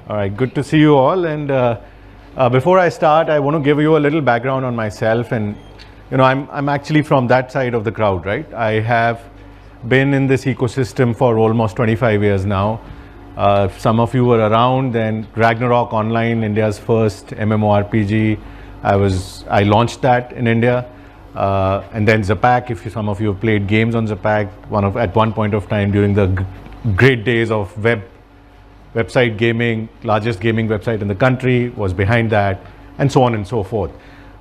All right, good to see you all. And before I start, I want to give you a little background on myself. And I'm actually from that side of the crowd, right? I have been in this ecosystem for almost 25 years now. If some of you were around, then Ragnarok Online, India's first MMORPG, I launched that in India. And then Zapak, if some of you have played games on Zapak, at one point of time during the great days of website gaming, largest gaming website in the country was behind that, and so on and so forth.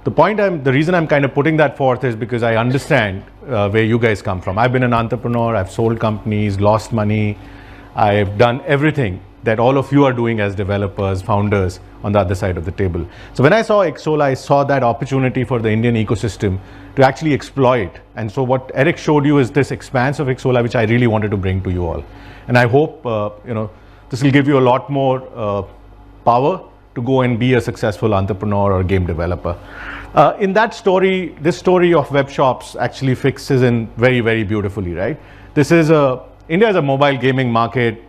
The reason I'm kind of putting that forth is because I understand where you guys come from. I've been an entrepreneur, I've sold companies, lost money, I've done everything that all of you are doing as developers, founders on the other side of the table. So when I saw XSolla, I saw that opportunity for the Indian ecosystem to actually exploit. And so what Eric showed you is this expanse of XSolla, which I really wanted to bring to you all. And I hope, this will give you a lot more power to go and be a successful entrepreneur or game developer. In that story, this story of web shops actually fixes in very, very beautifully, right? India is a mobile gaming market,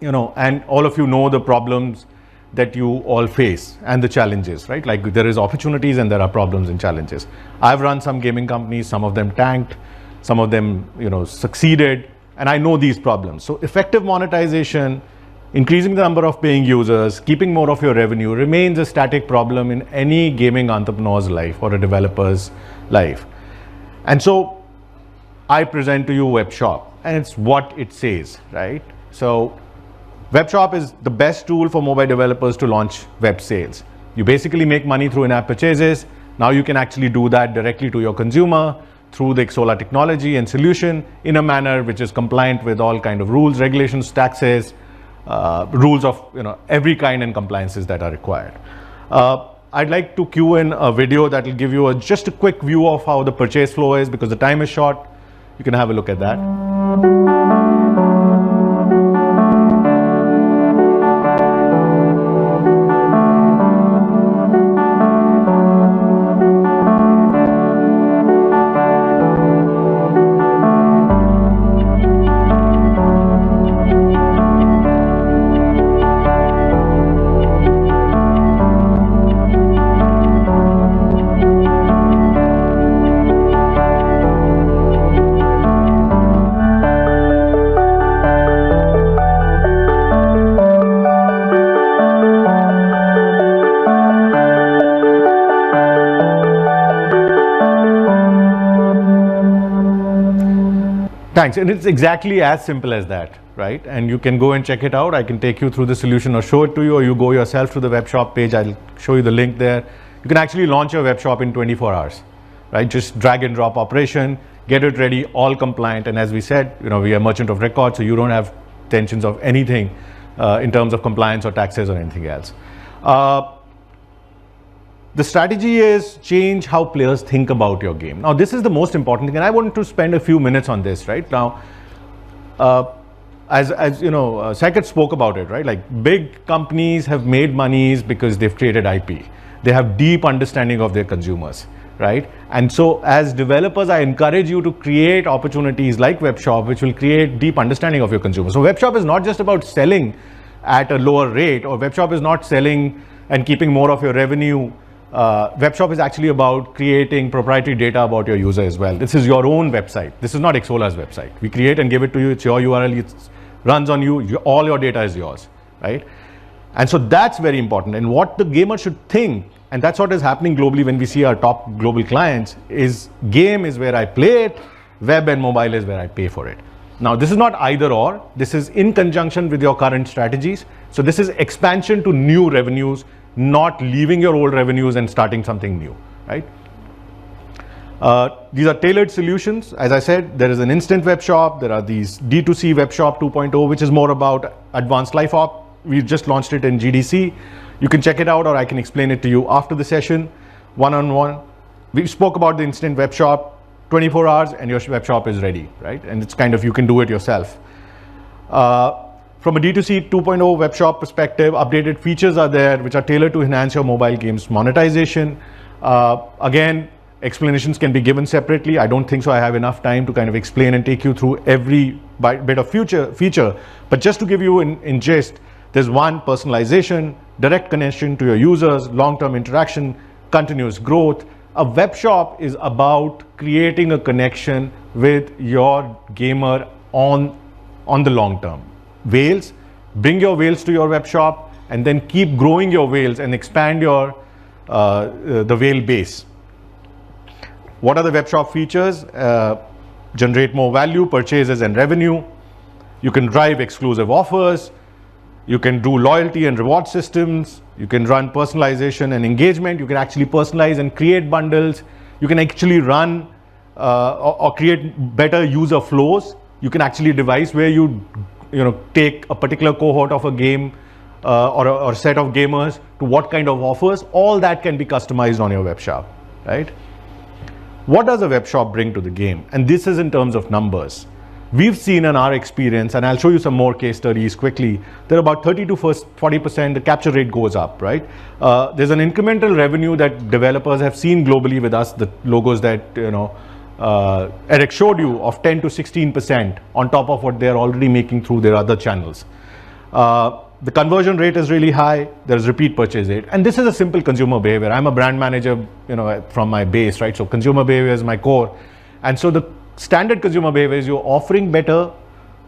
and all of you know the problems that you all face and the challenges, right? Like there is opportunities and there are problems and challenges. I've run some gaming companies, some of them tanked, some of them, succeeded, and I know these problems. So effective monetization, increasing the number of paying users, keeping more of your revenue remains a static problem in any gaming entrepreneur's life or a developer's life. And so I present to you Web Shop, and it's what it says, right? So Web Shop is the best tool for mobile developers to launch web sales. You basically make money through in-app purchases. Now you can actually do that directly to your consumer through the XSolla technology and solution in a manner which is compliant with all kind of rules, regulations, taxes, rules of every kind and compliances that are required. I'd like to cue in a video that will give you just a quick view of how the purchase flow is, because the time is short. You can have a look at that. Thanks, and it's exactly as simple as that, right? And you can go and check it out. I can take you through the solution or show it to you, or you go yourself to the web shop page. I'll show you the link there. You can actually launch your web shop in 24 hours, right? Just drag and drop operation, get it ready, all compliant. And as we said, we are merchant of record, so you don't have tensions of anything in terms of compliance or taxes or anything else. The strategy is change how players think about your game. Now, this is the most important thing, and I want to spend a few minutes on this, right? Now, as Saket spoke about it, right? Like big companies have made monies because they've created IP. They have deep understanding of their consumers, right? And so as developers, I encourage you to create opportunities like Web Shop, which will create deep understanding of your consumers. So Web Shop is not just about selling at a lower rate, or Web Shop is not selling and keeping more of your revenue. Web Shop is actually about creating proprietary data about your user as well. This is your own website. This is not XSolla's website. We create and give it to you. It's your URL. It runs on you. All your data is yours, right? And so that's very important. And what the gamer should think, and that's what is happening globally when we see our top global clients, is game is where I play it, web and mobile is where I pay for it. Now, this is not either or. This is in conjunction with your current strategies. So this is expansion to new revenues, not leaving your old revenues and starting something new, right? These are tailored solutions. As I said, there is an instant web shop. There are these D2C web shop 2.0, which is more about advanced life op. We just launched it in GDC. You can check it out, or I can explain it to you after the session, one-on-one. We spoke about the instant web shop, 24 hours and your web shop is ready, right? And it's kind of, you can do it yourself. From a D2C 2.0 web shop perspective, updated features are there which are tailored to enhance your mobile games monetization. Again, explanations can be given separately. I don't think so I have enough time to kind of explain and take you through every bit of feature. But just to give you in gist, There's one, personalization, direct connection to your users, long-term interaction, continuous growth. A web shop is about creating a connection with your gamer on the long term. Whales, bring your whales to your web shop and then keep growing your whales and expand your the whale base. What are the web shop features? Generate more value, purchases and revenue. You can drive exclusive offers. You can do loyalty and reward systems. You can run personalization and engagement. You can actually personalize and create bundles. You can actually run or create better user flows. You can actually devise where you take a particular cohort of a game or a set of gamers to what kind of offers. All that can be customized on your web shop, right? What does a web shop bring to the game? And this is in terms of numbers. We've seen in our experience, and I'll show you some more case studies quickly, that about 30 to 40% the capture rate goes up, right? There's an incremental revenue that developers have seen globally with us, the logos that Eric showed you, of 10 to 16% on top of what they're already making through their other channels. The conversion rate is really high. There's repeat purchase rate, and this is a simple consumer behavior. I'm a brand manager, from my base, right? So consumer behavior is my core, and so the standard consumer behavior is you're offering better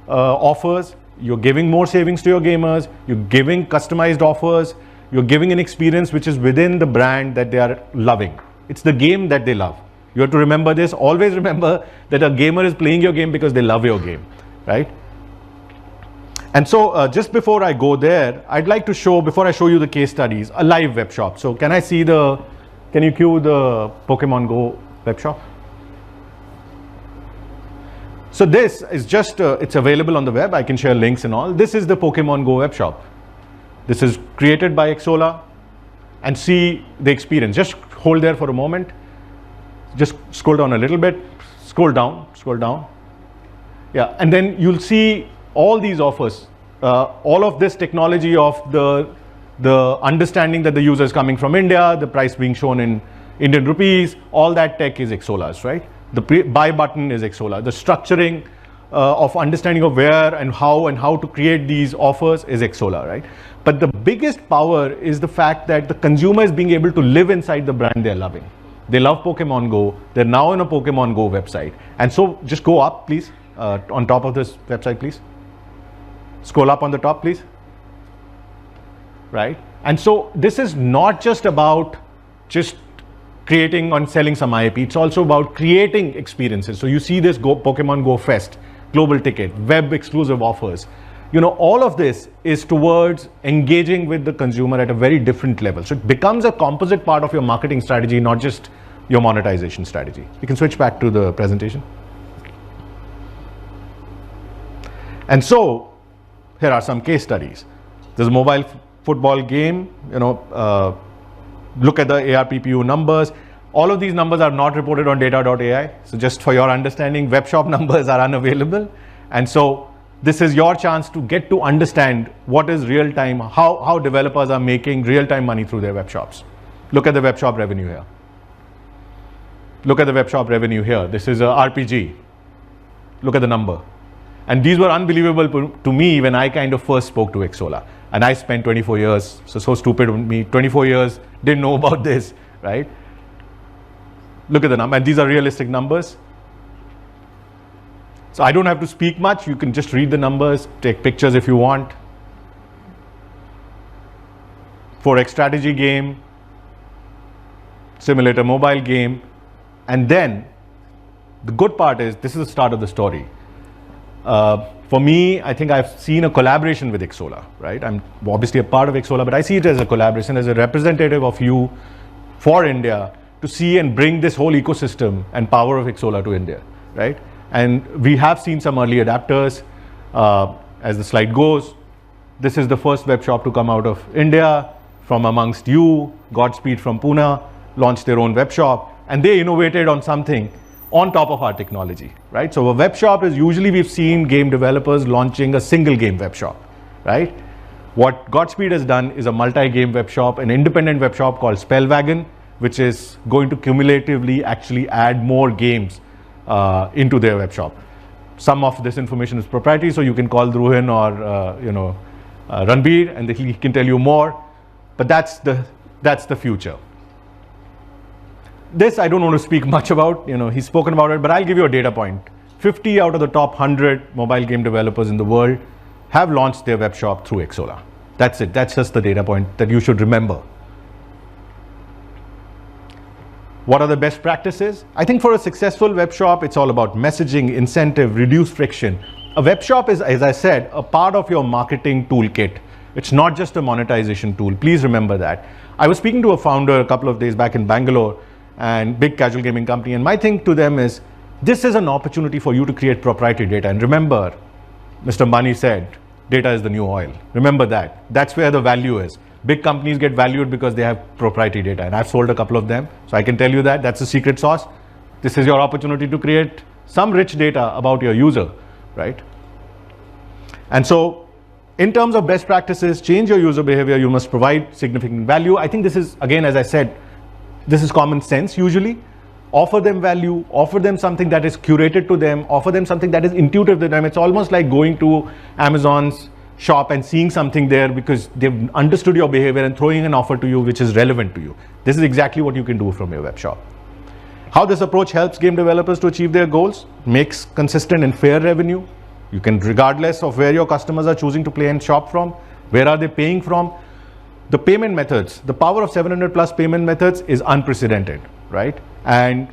offers, you're giving more savings to your gamers, you're giving customized offers, you're giving an experience which is within the brand that they are loving. It's the game that they love. You have to remember this. Always remember that a gamer is playing your game because they love your game, right? And so just before I go there, I'd like to show, before I show you the case studies, a live web shop. So can you cue the Pokemon Go web shop? So this is just, it's available on the web. I can share links and all. This is the Pokemon Go web shop. This is created by Xsolla, and see the experience. Just hold there for a moment. Just scroll down a little bit. Scroll down. Yeah, and then you'll see all these offers. All of this technology of the understanding that the user is coming from India, the price being shown in Indian rupees, all that tech is Xsolla's, right? The buy button is Xsolla. The structuring of understanding of where and how to create these offers is Xsolla, right? But the biggest power is the fact that the consumer is being able to live inside the brand they're loving. They love Pokemon Go. They're now on a Pokemon Go website. And so just go up, please, on top of this website, please. Scroll up on the top, please. Right? And so this is not just about just creating and selling some IP. It's also about creating experiences. So you see this Pokemon Go Fest, global ticket, web exclusive offers. All of this is towards engaging with the consumer at a very different level. So it becomes a composite part of your marketing strategy, not just your monetization strategy. You can switch back to the presentation. And so here are some case studies. There's a mobile football game, look at the ARPPU numbers. All of these numbers are not reported on data.ai. So just for your understanding, web shop numbers are unavailable. And so this is your chance to get to understand what is real time, how developers are making real time money through their web shops. Look at the web shop revenue here. Look at the web shop revenue here. This is a RPG. Look at the number. And these were unbelievable to me when I kind of first spoke to Xsolla. And I spent 24 years, so stupid of me, 24 years, didn't know about this, right? Look at the number, and these are realistic numbers. So I don't have to speak much. You can just read the numbers, take pictures if you want. 4X strategy game, simulator mobile game. And then the good part is, this is the start of the story. For me, I think I've seen a collaboration with Xsolla, right? I'm obviously a part of Xsolla, but I see it as a collaboration, as a representative of you for India to see and bring this whole ecosystem and power of Xsolla to India, right? And we have seen some early adapters. As the slide goes, this is the first web shop to come out of India. From amongst you, Godspeed from Pune launched their own web shop, and they innovated on something on top of our technology, right? So a web shop is usually, we've seen game developers launching a single game web shop, right? What Godspeed has done is a multi-game web shop, an independent web shop called Spellwagon, which is going to cumulatively actually add more games into their web shop. Some of this information is proprietary, so you can call Dhruhin or Ranbir, and he can tell you more, but that's the future. This I don't want to speak much about, he's spoken about it, but I'll give you a data point. 50 out of the top 100 mobile game developers in the world have launched their web shop through Xsolla. That's it. That's just the data point that you should remember. What are the best practices? I think for a successful web shop, it's all about messaging, incentive, reduce friction. A web shop is, as I said, a part of your marketing toolkit. It's not just a monetization tool. Please remember that. I was speaking to a founder a couple of days back in Bangalore, and big casual gaming company, and my thing to them is, this is an opportunity for you to create proprietary data. And remember, Mr. Mani said, data is the new oil. Remember that. That's where the value is. Big companies get valued because they have proprietary data, and I've sold a couple of them, so I can tell you that. That's the secret sauce. This is your opportunity to create some rich data about your user, right? And so, in terms of best practices, change your user behavior. You must provide significant value. I think this is, again, as I said, this is common sense usually. Offer them value, offer them something that is curated to them, offer them something that is intuitive to them. It's almost like going to Amazon's shop and seeing something there because they've understood your behavior and throwing an offer to you which is relevant to you. This is exactly what you can do from your web shop. How this approach helps game developers to achieve their goals: makes consistent and fair revenue. You can, regardless of where your customers are choosing to play and shop from, where are they paying from. The payment methods, the power of 700 plus payment methods is unprecedented, right? And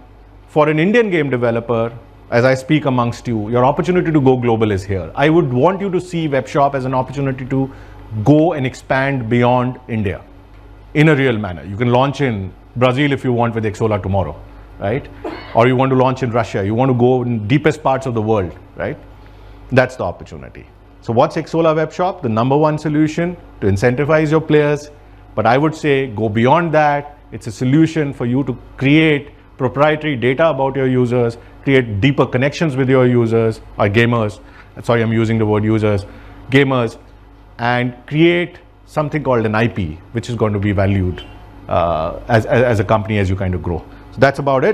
for an Indian game developer, as I speak amongst you, your opportunity to go global is here. I would want you to see web shop as an opportunity to go and expand beyond India in a real manner. You can launch in Brazil if you want with Xsolla tomorrow, right? Or you want to launch in Russia, you want to go in deepest parts of the world, right? That's the opportunity. So what's Xsolla Web Shop? The #1 solution to incentivize your players. But I would say go beyond that. It's a solution for you to create proprietary data about your users, create deeper connections with your users or gamers. Sorry, I'm using the word users, gamers, and create something called an IP, which is going to be valued as a company as you kind of grow. So that's about it.